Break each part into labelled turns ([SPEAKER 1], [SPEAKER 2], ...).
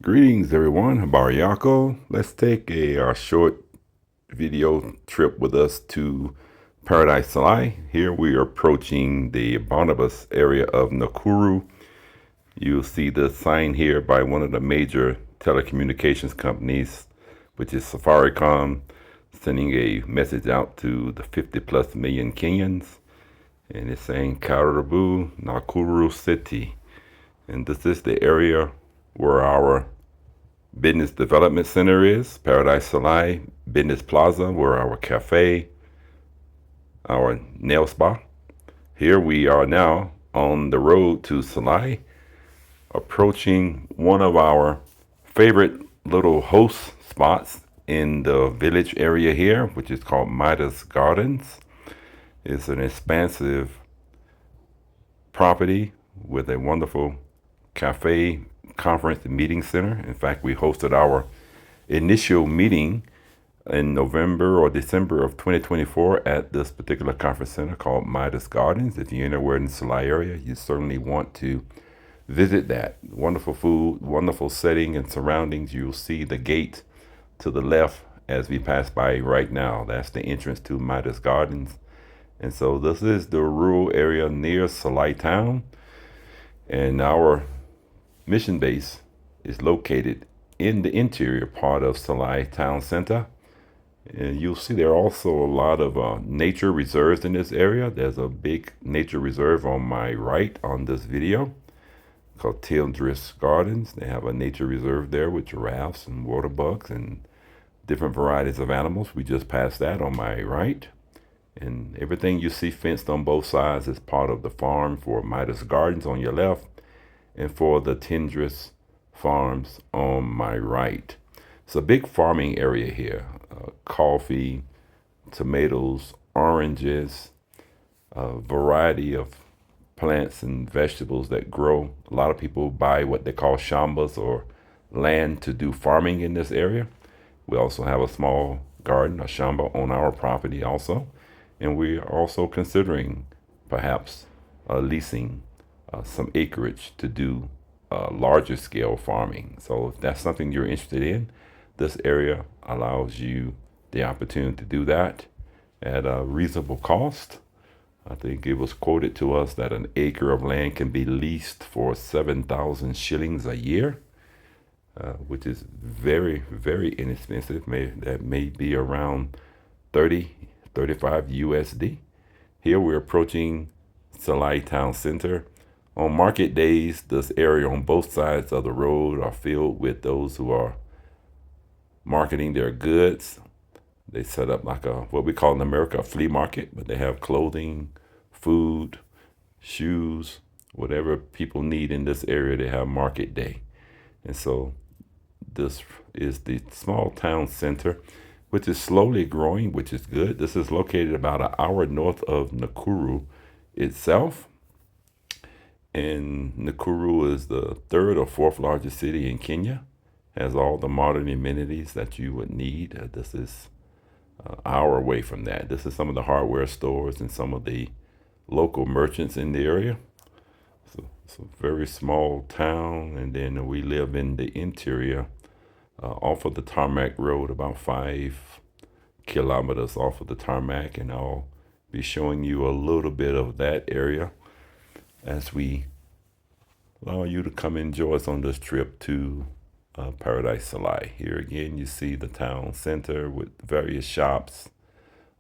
[SPEAKER 1] Greetings, everyone. Habariyako. Let's take a short video trip with us to Paradise Solai. Here we are approaching the Barnabas area of Nakuru. You'll see the sign here by one of the major telecommunications companies, which is Safaricom, sending a message out to the 50 plus million Kenyans. And it's saying Karibu, Nakuru City. And this is the area where our Business Development Center is, Paradise Solai Business Plaza, where our cafe, our nail spa. Here we are now on the road to Solai, approaching one of our favorite little host spots in the village area here, which is called Midas Gardens. It's an expansive property with a wonderful cafe, conference, and meeting center. In fact, we hosted our initial meeting in November or December of 2024 at this particular conference center called Midas Gardens. If you're anywhere in the Solai area, you certainly want to visit that. Wonderful food, wonderful setting and surroundings. You'll see the gate to the left as we pass by right now. That's the entrance to Midas Gardens. And so this is the rural area near Solai town. And our mission base is located in the interior part of Solai town center. And you'll see there are also a lot of nature reserves in this area. There's a big nature reserve on my right on this video called Tildris Gardens. They have a nature reserve there with giraffes and water bugs and different varieties of animals. We just passed that on my right. And everything you see fenced on both sides is part of the farm for Midas Gardens on your left and for the Tildris Farms on my right. It's a big farming area here. Coffee, tomatoes, oranges, a variety of plants and vegetables that grow. A lot of people buy what they call shambas or land to do farming in this area. We also have a small garden, a shamba, on our property also. And we are also considering perhaps leasing some acreage to do larger scale farming. So if that's something you're interested in, this area allows you the opportunity to do that at a reasonable cost. I think it was quoted to us that an acre of land can be leased for 7,000 shillings a year, which is very, very inexpensive. That may be around 30, 35 USD. Here we're approaching Solai Town Center. On market days, this area on both sides of the road are filled with those who are marketing their goods. They set up like what we call in America a flea market, but they have clothing, food, shoes, whatever people need in this area. They have market day. And so this is the small town center, which is slowly growing, which is good. This is located about an hour north of Nakuru itself. And Nakuru is the third or fourth largest city in Kenya. Has all the modern amenities that you would need. This is an hour away from that. This is some of the hardware stores and some of the local merchants in the area. So it's a very small town, and then we live in the interior off of the tarmac road, about 5 kilometers off of the tarmac, and I'll be showing you a little bit of that area as we allow you to come enjoy us on this trip to Paradise Solai. Here again, you see the town center with various shops.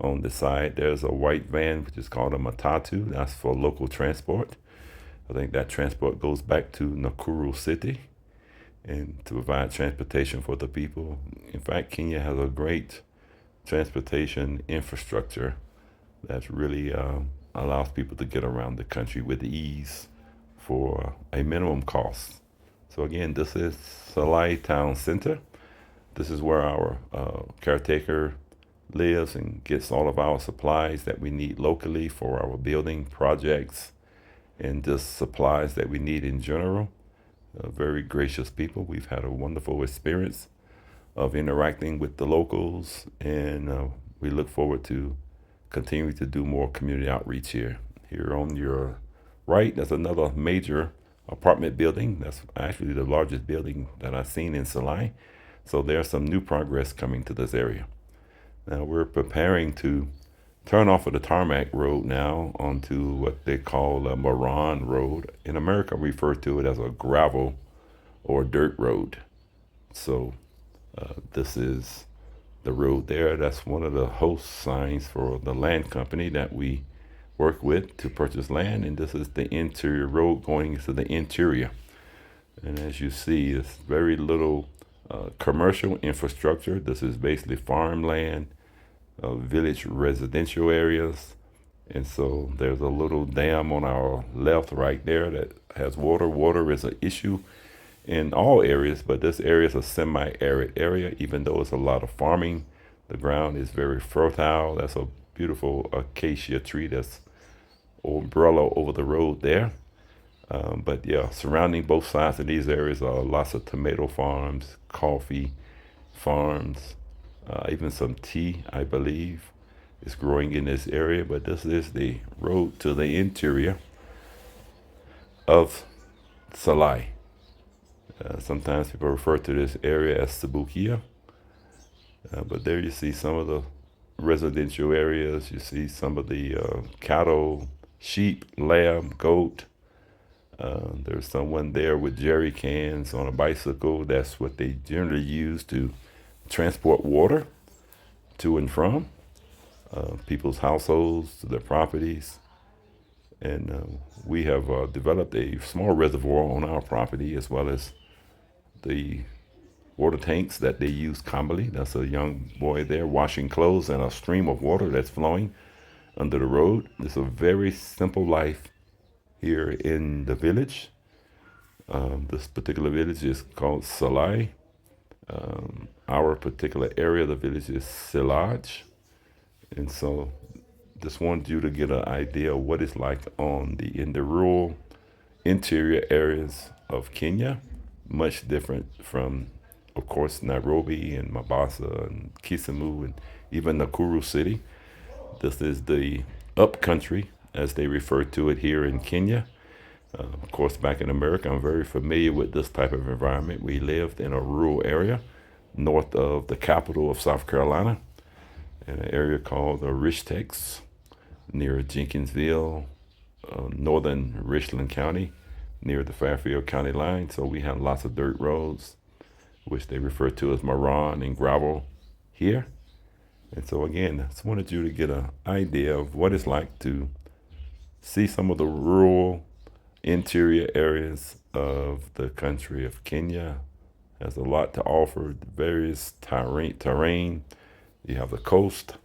[SPEAKER 1] On the side, there's a white van, which is called a matatu. That's for local transport. I think that transport goes back to Nakuru City and to provide transportation for the people. In fact, Kenya has a great transportation infrastructure that really allows people to get around the country with ease for a minimum cost. So again, this is Solai Town Center. This is where our caretaker lives and gets all of our supplies that we need locally for our building projects and just supplies that we need in general. Very gracious people. We've had a wonderful experience of interacting with the locals, and we look forward to continuing to do more community outreach here. Here on your right, there's another major apartment building. That's actually the largest building that I've seen in Solai. So there's some new progress coming to this area. Now we're preparing to turn off of the tarmac road now onto what they call a Moran Road. In America, we refer to it as a gravel or dirt road. So this is the road there. That's one of the host signs for the land company that we work with to purchase land. And this is the interior road going to the interior. And as you see, it's very little commercial infrastructure. This is basically farmland, village residential areas. And so there's a little dam on our left right there that has water. Water is an issue in all areas, but this area is a semi-arid area. Even though it's a lot of farming, the ground is very fertile. That's a beautiful acacia tree that's umbrella over the road there. But yeah, surrounding both sides of these areas are lots of tomato farms, coffee farms, even some tea, I believe, is growing in this area. But this is the road to the interior of Solai. Sometimes people refer to this area as Sabukia. But there you see some of the residential areas. You see some of the cattle, sheep, lamb, goat. There's someone there with jerry cans on a bicycle. That's what they generally use to transport water to and from people's households, to their properties. And we have developed a small reservoir on our property, as well as the water tanks that they use commonly. That's a young boy there washing clothes and a stream of water that's flowing under the road. It's a very simple life here in the village. This particular village is called Solai. Our particular area of the village is Silaj. And so just wanted you to get an idea of what it's like in the rural interior areas of Kenya. Much different from, of course, Nairobi and Mombasa and Kisumu and even Nakuru City. This is the upcountry, as they refer to it here in Kenya. Of course, back in America, I'm very familiar with this type of environment. We lived in a rural area north of the capital of South Carolina, in an area called the Rich-Tex, near Jenkinsville, northern Richland County, near the Fairfield County line. So we had lots of dirt roads, which they refer to as Moran and gravel here. And so again, I just wanted you to get an idea of what it's like to see some of the rural interior areas of the country of Kenya. Has a lot to offer, various terrain. You have the coast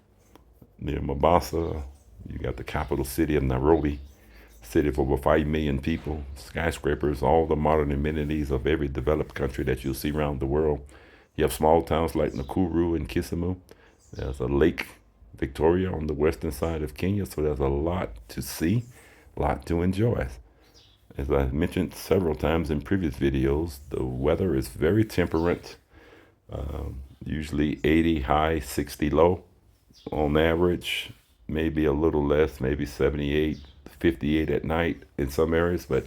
[SPEAKER 1] near Mombasa. You got the capital city of Nairobi, city of over 5 million people, skyscrapers, all the modern amenities of every developed country that you'll see around the world. You have small towns like Nakuru and Kisumu. There's a Lake Victoria on the western side of Kenya, so there's a lot to see, a lot to enjoy. As I mentioned several times in previous videos, the weather is very temperate, usually 80 high, 60 low on average, maybe a little less, maybe 78, 58 at night in some areas, but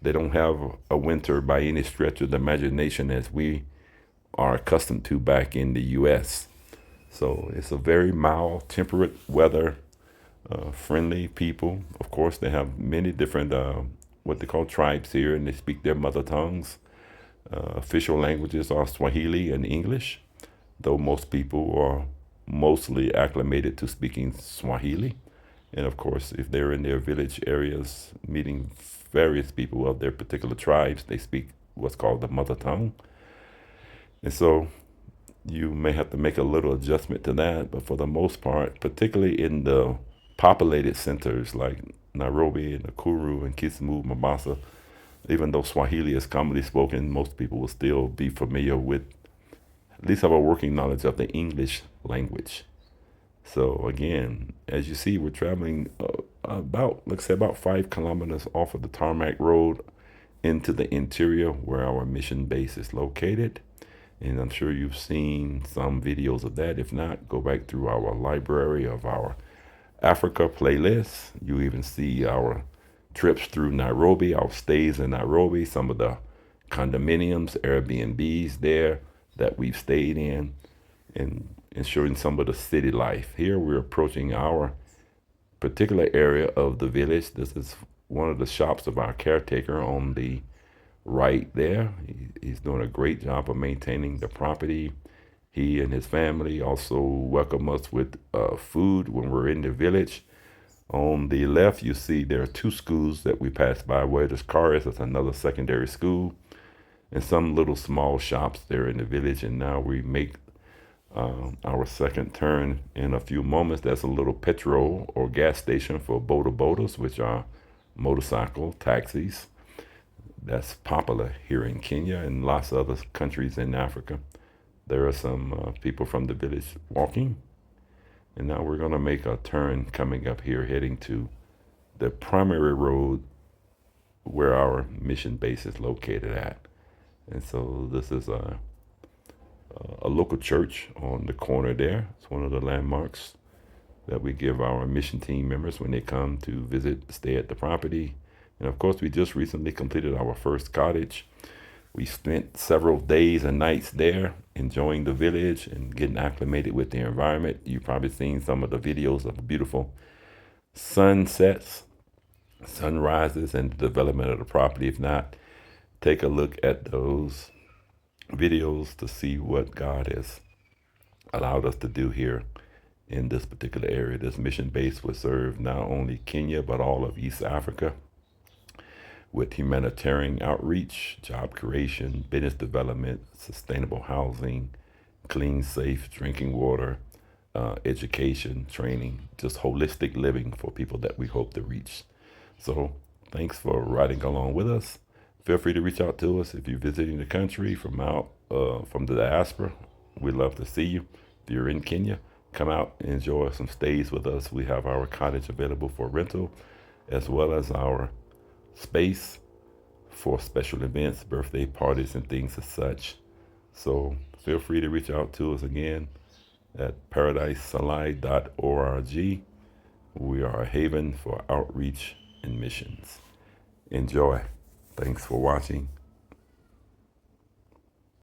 [SPEAKER 1] they don't have a winter by any stretch of the imagination as we are accustomed to back in the U.S. So it's a very mild, temperate weather, friendly people. Of course, they have many different what they call tribes here, and they speak their mother tongues. Official languages are Swahili and English, though most people are mostly acclimated to speaking Swahili. And of course, if they're in their village areas meeting various people of their particular tribes, they speak what's called the mother tongue. And so you may have to make a little adjustment to that, but for the most part, particularly in the populated centers like Nairobi and Nakuru and Kisumu, Mombasa, even though Swahili is commonly spoken, most people will still be familiar with, at least have a working knowledge of the English language. So again, as you see, we're traveling let's say about 5 kilometers off of the tarmac road into the interior where our mission base is located. And I'm sure you've seen some videos of that. If not, go back through our library of our Africa playlist. You even see our trips through Nairobi, our stays in Nairobi, some of the condominiums, Airbnbs there that we've stayed in, and showing some of the city life. Here we're approaching our particular area of the village. This is one of the shops of our caretaker on the right there. He's doing a great job of maintaining the property. He and his family also welcome us with food when we're in the village. On the left, you see there are two schools that we pass by. Where this car is, it's another secondary school, and some little small shops there in the village. And now we make our second turn in a few moments. That's a little petrol or gas station for boda bodas, which are motorcycle taxis. That's popular here in Kenya and lots of other countries in Africa. There are some people from the village walking. And now we're going to make a turn coming up here, heading to the primary road where our mission base is located at. And so this is a local church on the corner there. It's one of the landmarks that we give our mission team members when they come to visit, stay at the property. And of course, we just recently completed our first cottage. We spent several days and nights there enjoying the village and getting acclimated with the environment. You've probably seen some of the videos of the beautiful sunsets, sunrises, and the development of the property. If not, take a look at those videos to see what God has allowed us to do here in this particular area. This mission base will serve not only Kenya, but all of East Africa with humanitarian outreach, job creation, business development, sustainable housing, clean, safe drinking water, education, training, just holistic living for people that we hope to reach. So thanks for riding along with us. Feel free to reach out to us if you're visiting the country from the diaspora. We'd love to see you. If you're in Kenya, come out and enjoy some stays with us. We have our cottage available for rental, as well as our space for special events, birthday parties, and things as such. So feel free to reach out to us again at paradisesolai.org. We are a haven for outreach and missions. Enjoy. Thanks for watching.